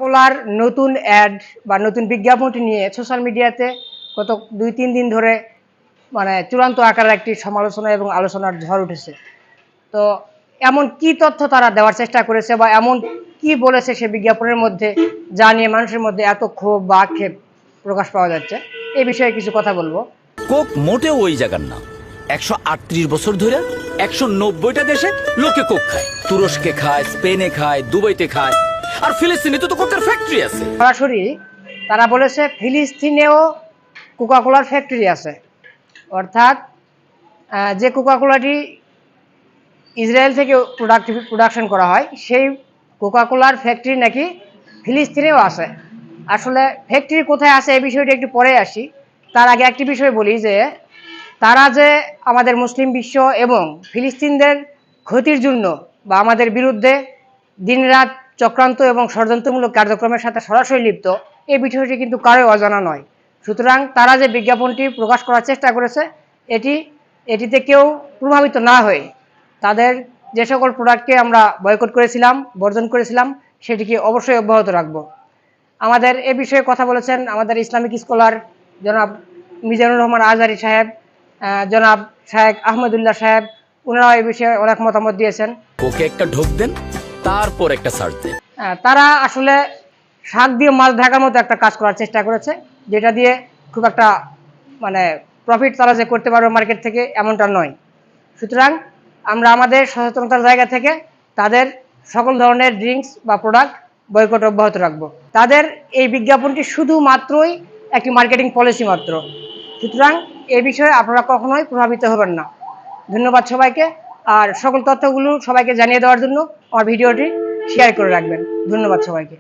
কোকাকোলার নতুন অ্যাড বা নতুন বিজ্ঞাপনটি নিয়ে সোশ্যাল মিডিয়াতে গত 2-3 দিন ধরে মানে চূড়ান্ত আকারের একটি সমালোচনা এবং আলোচনার ঝড় উঠেছে। তো এমন কি তথ্য তারা দেওয়ার চেষ্টা করেছে বা এমন কি বলেছে সে বিজ্ঞাপনের মধ্যে, যা নিয়ে মানুষের মধ্যে এত ক্ষোভ বা আক্ষেপ প্রকাশ পাওয়া যাচ্ছে, এই বিষয়ে কিছু কথা বলবো। কোক মোটেও ওই জায়গার না। 138 বছর ধরে 190টা দেশে লোকে কোক খায়। তুরস্কে খায়, স্পেনে খায়, দুবাইতে খায়, আর ফিলিস্তিনে তো কোকের ফ্যাক্টরি আছে। সরাসরি তারা বলেছে ফিলিস্তিনেও কোকাকোলার ফ্যাক্টরি আছে, অর্থাৎ যে কোকাকোলাটি ইসরায়েল থেকে প্রোডাকশন করা হয় সেই কোকাকোলার ফ্যাক্টরি নাকি ফিলিস্তিনেও আছে। আসলে ফ্যাক্টরি কোথায় আছে এই বিষয়টি একটু পরে আসি। তার আগে একটি বিষয় বলি যে তারা যে আমাদের মুসলিম বিশ্ব এবং ফিলিস্তিনদের ক্ষতির জন্য বা আমাদের বিরুদ্ধে দিনরাত চক্রান্ত এবং ষড়যন্ত্রমূলক কার্যক্রমের সাথে সরাসরি লিপ্ত, এই বিষয়টি কিন্তু কারোই অজানা নয়। সুতরাং তারা যে বিজ্ঞাপনটি প্রকাশ করার চেষ্টা করেছে এটিতে কেউ প্রভাবিত না হয়ে তাদের যে সকল প্রোডাক্টকে আমরা বয়কট করেছিলাম, বর্জন করেছিলাম, সেটিকে অবশ্যই অব্যাহত রাখব। আমাদের এ বিষয়ে কথা বলেছেন আমাদের ইসলামিক স্কলার জনাব মিজানুর রহমান আজহারি সাহেব, জনাব শায়েখ আহমদুল্লাহ সাহেব, ওনারা এই বিষয়ে অনেক মতামত দিয়েছেন। কোকে একটা ঢোক দেন, তারপর একটা সার্চ দেন। তারা আসলে শাক দিয়ে মাছ ঢাকার মতো একটা কাজ করার চেষ্টা করেছে, যেটা দিয়ে খুব একটা মানে প্রফিট তারা যে করতে পারবে মার্কেট থেকে, এমনটা নয়। সুতরাং আমরা আমাদের সচেতনতার জায়গা থেকে তাদের সকল ধরনের ড্রিঙ্কস বা প্রোডাক্ট বয়কট অব্যাহত রাখবো। তাদের এই বিজ্ঞাপনটি শুধুমাত্রই একটি মার্কেটিং পলিসি মাত্র। সুতরাং এই বিষয়ে আপনারা কখনোই প্রভাবিত হবেন না। ধন্যবাদ সবাইকে। আর সকল তথ্যগুলো সবাইকে জানিয়ে দেওয়ার জন্য আমার ভিডিওটি শেয়ার করে রাখবেন। ধন্যবাদ সবাইকে।